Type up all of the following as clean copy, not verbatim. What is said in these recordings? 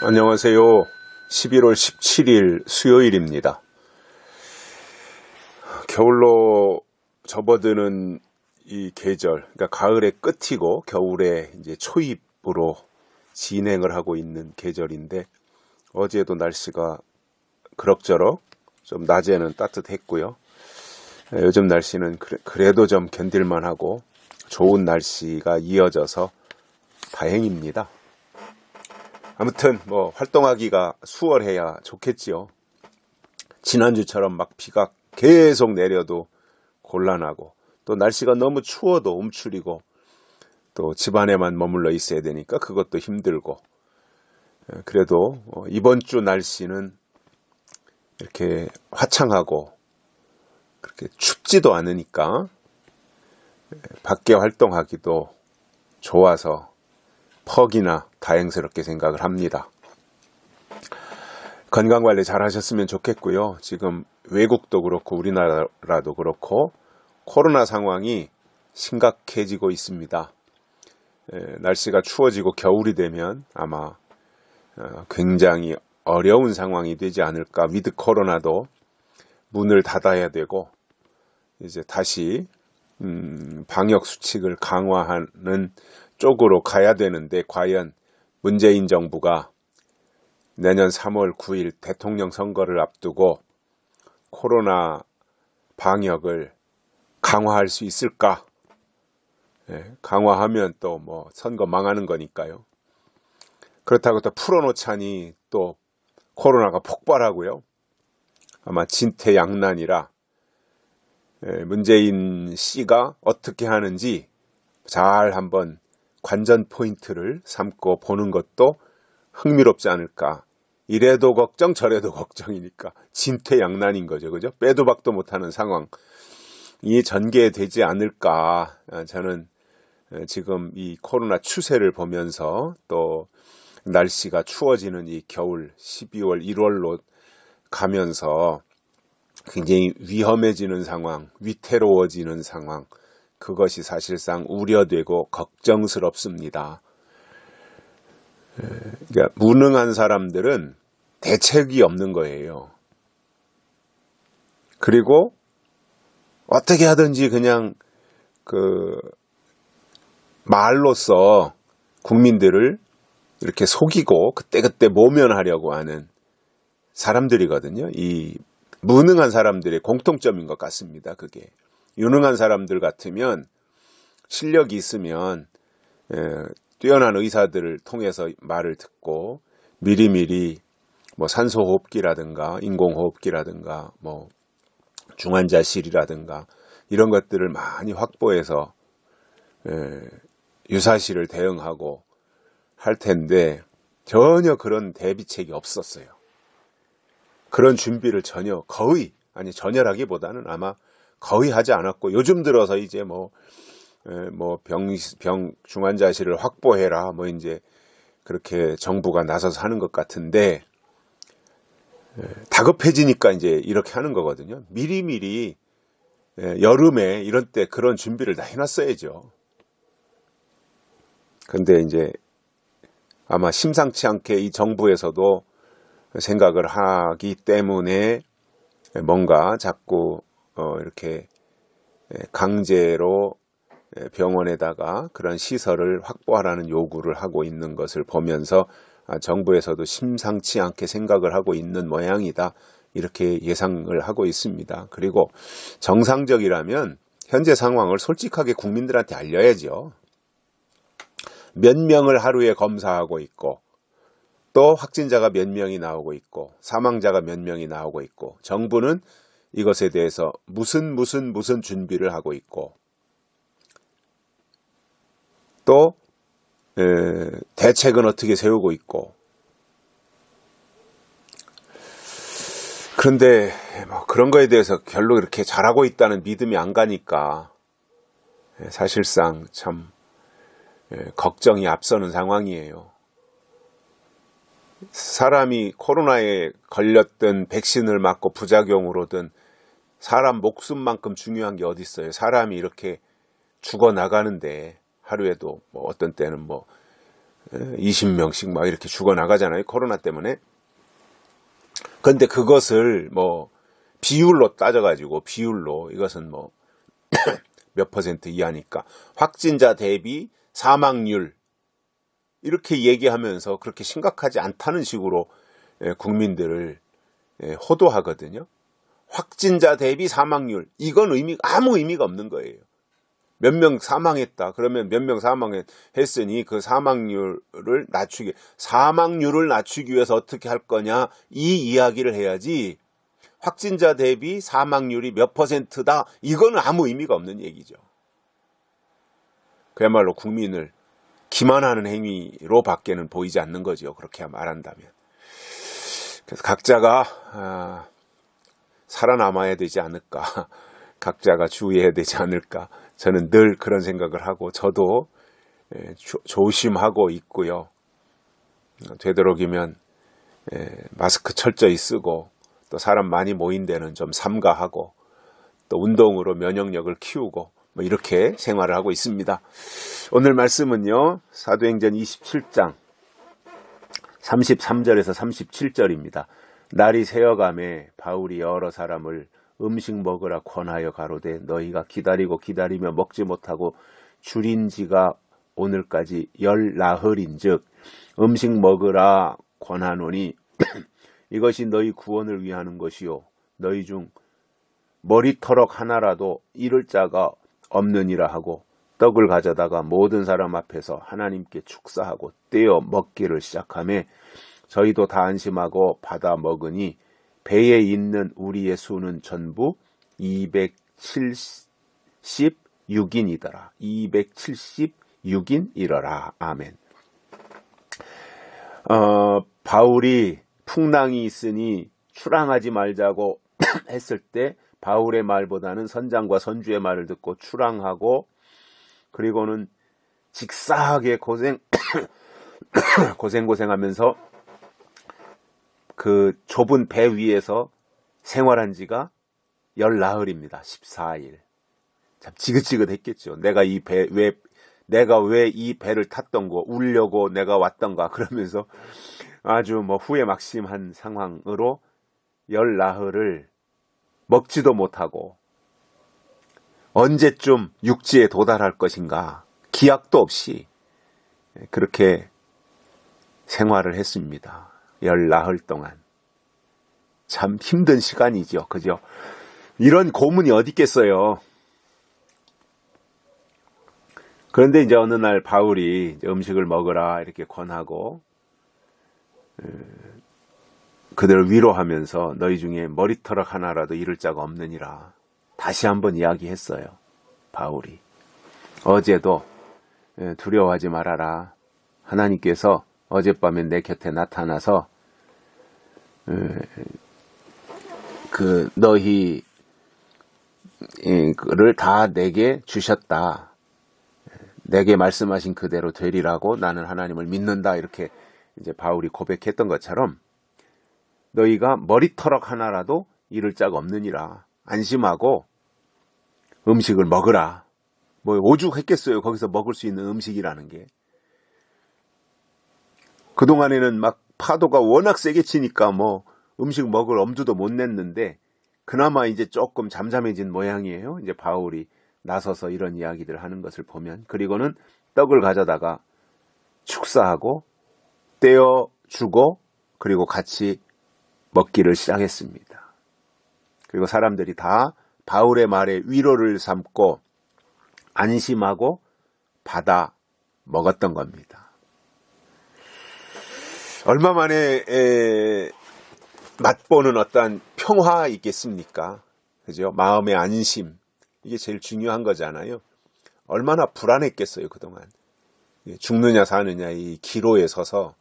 안녕하세요. 11월 17일 수요일입니다. 겨울로 접어드는 이 계절, 그러니까 가을의 끝이고 겨울의 이제 초입으로 진행을 하고 있는 계절인데, 어제도 날씨가 그럭저럭 좀 낮에는 따뜻했고요. 요즘 날씨는 그래도 좀 견딜만 하고 좋은 날씨가 이어져서 다행입니다. 아무튼 활동하기가 수월해야 좋겠지요. 지난주처럼 막 비가 계속 내려도 곤란하고, 또 날씨가 너무 추워도 움츠리고, 또 집안에만 머물러 있어야 되니까 그것도 힘들고. 그래도 이번 주 날씨는 이렇게 화창하고 그렇게 춥지도 않으니까 밖에 활동하기도 좋아서 퍽이나 다행스럽게 생각을 합니다. 건강관리 잘 하셨으면 좋겠고요. 지금 외국도 그렇고 우리나라도 그렇고 코로나 상황이 심각해지고 있습니다. 날씨가 추워지고 겨울이 되면 아마 굉장히 어려운 상황이 되지 않을까. 위드 코로나도 문을 닫아야 되고 이제 다시 방역 수칙을 강화하는 쪽으로 가야 되는데, 과연 문재인 정부가 내년 3월 9일 대통령 선거를 앞두고 코로나 방역을 강화할 수 있을까? 강화하면 또 선거 망하는 거니까요. 그렇다고 또 풀어놓자니 또 코로나가 폭발하고요. 아마 진퇴양난이라 문재인 씨가 어떻게 하는지 잘 한번 관전 포인트를 삼고 보는 것도 흥미롭지 않을까. 이래도 걱정 저래도 걱정이니까 진퇴양난인 거죠. 그죠? 빼도 박도 못하는 상황이 전개되지 않을까. 저는 지금 이 코로나 추세를 보면서, 또 날씨가 추워지는 이 겨울 12월 1월로 가면서 굉장히 위험해지는 상황, 위태로워지는 상황, 그것이 사실상 우려되고 걱정스럽습니다. 그러니까 무능한 사람들은 대책이 없는 거예요. 그리고 어떻게 하든지 그냥 말로써 국민들을 이렇게 속이고 그때그때 모면하려고 하는 사람들이거든요. 이 무능한 사람들의 공통점인 것 같습니다. 그게 유능한 사람들 같으면, 실력이 있으면 뛰어난 의사들을 통해서 말을 듣고 미리미리 산소호흡기라든가 인공호흡기라든가 중환자실이라든가 이런 것들을 많이 확보해서 유사시를 대응하고 할 텐데, 전혀 그런 대비책이 없었어요. 그런 준비를 전혀라기보다는 아마 거의 하지 않았고, 요즘 들어서 이제 중환자실을 확보해라 이제 그렇게 정부가 나서서 하는 것 같은데, 다급해지니까 이제 이렇게 하는 거거든요. 미리미리 여름에 이런 때 그런 준비를 다 해놨어야죠. 근데 이제 아마 심상치 않게 이 정부에서도 생각을 하기 때문에 뭔가 자꾸 이렇게 강제로 병원에다가 그런 시설을 확보하라는 요구를 하고 있는 것을 보면서 정부에서도 심상치 않게 생각을 하고 있는 모양이다, 이렇게 예상을 하고 있습니다. 그리고 정상적이라면 현재 상황을 솔직하게 국민들한테 알려야죠. 몇 명을 하루에 검사하고 있고, 또 확진자가 몇 명이 나오고 있고, 사망자가 몇 명이 나오고 있고, 정부는 이것에 대해서 무슨 준비를 하고 있고, 또 대책은 어떻게 세우고 있고. 그런데 그런 거에 대해서 별로 이렇게 잘하고 있다는 믿음이 안 가니까 사실상 참 걱정이 앞서는 상황이에요. 사람이 코로나에 걸렸든 백신을 맞고 부작용으로든 사람 목숨만큼 중요한 게 어디 있어요. 사람이 이렇게 죽어나가는데 하루에도 어떤 때는 20명씩 막 이렇게 죽어나가잖아요. 코로나 때문에. 그런데 그것을 뭐 비율로 따져가지고 비율로 이것은 뭐 몇 퍼센트 이하니까 확진자 대비 사망률 이렇게 얘기하면서 그렇게 심각하지 않다는 식으로 국민들을 호도하거든요. 확진자 대비 사망률 이건 아무 의미가 없는 거예요. 몇 명 사망했다. 그러면 몇 명 사망했으니 그 사망률을 낮추기 위해서 어떻게 할 거냐 이 이야기를 해야지 확진자 대비 사망률이 몇 퍼센트다 이건 아무 의미가 없는 얘기죠. 그야말로 국민을 기만하는 행위로 밖에는 보이지 않는 거죠. 그렇게 말한다면. 그래서 각자가 살아남아야 되지 않을까. 각자가 주의해야 되지 않을까. 저는 늘 그런 생각을 하고 저도 조심하고 있고요. 되도록이면 마스크 철저히 쓰고 또 사람 많이 모인 데는 좀 삼가하고 또 운동으로 면역력을 키우고 뭐 이렇게 생활을 하고 있습니다. 오늘 말씀은요. 사도행전 27장 33절에서 37절입니다. 날이 새어가매 바울이 여러 사람을 음식 먹으라 권하여 가로되 너희가 기다리며 먹지 못하고 줄인 지가 오늘까지 10나흘인즉 음식 먹으라 권하노니 이것이 너희 구원을 위하는 것이요 너희 중 머리털럭 하나라도 잃을 자가 없느니라 하고 떡을 가져다가 모든 사람 앞에서 하나님께 축사하고 떼어 먹기를 시작하며 저희도 다 안심하고 받아 먹으니 배에 있는 우리의 수는 전부 276인이더라. 276인이더라. 아멘. 바울이 풍랑이 있으니 출항하지 말자고 했을 때 바울의 말보다는 선장과 선주의 말을 듣고 출항하고 그리고는 직사하게 고생하면서 그 좁은 배 위에서 생활한 지가 10나흘입니다. 14일. 참 지긋지긋했겠죠. 내가 왜 이 배를 탔던 거 울려고 내가 왔던가 그러면서 아주 뭐 후회막심한 상황으로 10나흘을 먹지도 못하고 언제쯤 육지에 도달할 것인가 기약도 없이 그렇게 생활을 했습니다. 10나흘 동안. 참 힘든 시간이죠. 그죠? 이런 고문이 어디 있겠어요. 그런데 이제 어느 날 바울이 음식을 먹으라 이렇게 권하고 그들을 위로하면서 너희 중에 머리털럭 하나라도 잃을 자가 없느니라. 다시 한번 이야기했어요. 바울이. 어제도 두려워하지 말아라. 하나님께서 어젯밤에 내 곁에 나타나서 너희를 다 내게 주셨다. 내게 말씀하신 그대로 되리라고 나는 하나님을 믿는다. 이렇게 이제 바울이 고백했던 것처럼 너희가 머리털럭 하나라도 잃을 자가 없느니라. 안심하고 음식을 먹으라. 뭐 오죽했겠어요. 거기서 먹을 수 있는 음식이라는 게. 그동안에는 막 파도가 워낙 세게 치니까 뭐 음식 먹을 엄두도 못 냈는데 그나마 이제 조금 잠잠해진 모양이에요. 이제 바울이 나서서 이런 이야기들을 하는 것을 보면. 그리고는 떡을 가져다가 축사하고 떼어주고 그리고 같이 먹기를 시작했습니다. 그리고 사람들이 다 바울의 말에 위로를 삼고 안심하고 받아 먹었던 겁니다. 얼마 만에 맛보는 어떤 평화 있겠습니까? 그죠? 마음의 안심. 이게 제일 중요한 거잖아요. 얼마나 불안했겠어요, 그동안. 죽느냐 사느냐 이 기로에 서서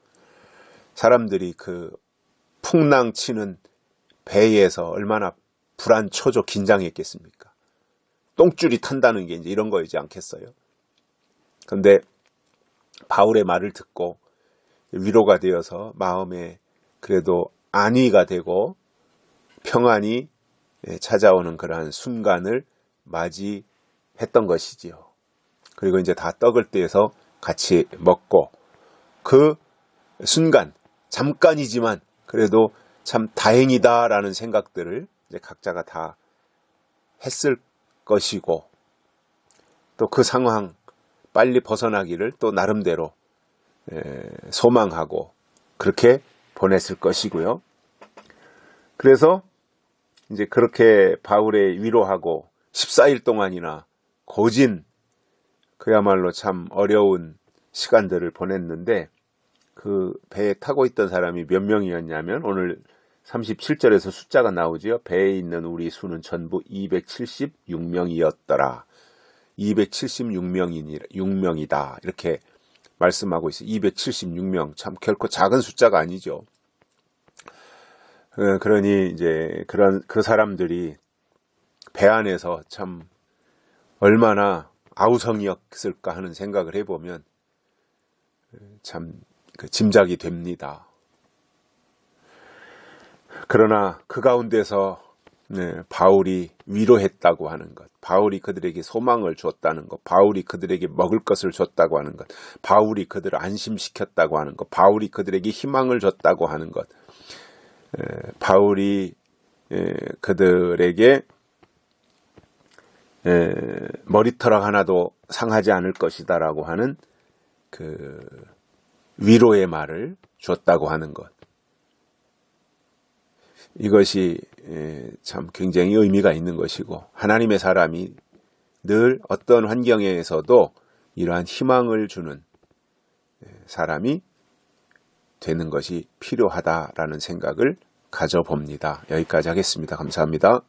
사람들이 그 풍랑 치는 배에서 얼마나 불안초조 긴장했겠습니까? 똥줄이 탄다는 게 이제 이런 거이지 않겠어요? 그런데 바울의 말을 듣고 위로가 되어서 마음에 그래도 안위가 되고 평안이 찾아오는 그러한 순간을 맞이했던 것이지요. 그리고 이제 다 떡을 떼서 같이 먹고 그 순간, 잠깐이지만 그래도 참 다행이다라는 생각들을 이제 각자가 다 했을 것이고, 또 그 상황 빨리 벗어나기를 또 나름대로 소망하고 그렇게 보냈을 것이고요. 그래서 이제 그렇게 바울의 위로하고 14일 동안이나 고진, 그야말로 참 어려운 시간들을 보냈는데, 그 배에 타고 있던 사람이 몇 명이었냐면 오늘 37절에서 숫자가 나오지요. 배에 있는 우리 수는 전부 276명이었더라. 276명이다. 이렇게 말씀하고 있어요. 276명. 참 결코 작은 숫자가 아니죠. 그러니 이제 그 사람들이 배 안에서 참 얼마나 아우성이었을까 하는 생각을 해보면 참 짐작이 됩니다. 그러나 그 가운데서 바울이 위로했다고 하는 것, 바울이 그들에게 소망을 줬다는 것, 바울이 그들에게 먹을 것을 줬다고 하는 것, 바울이 그들을 안심시켰다고 하는 것, 바울이 그들에게 희망을 줬다고 하는 것, 바울이 그들에게 머리털 하나도 상하지 않을 것이다 라고 하는 그 위로의 말을 줬다고 하는 것, 이것이 참 굉장히 의미가 있는 것이고, 하나님의 사람이 늘 어떤 환경에서도 이러한 희망을 주는 사람이 되는 것이 필요하다라는 생각을 가져봅니다. 여기까지 하겠습니다. 감사합니다.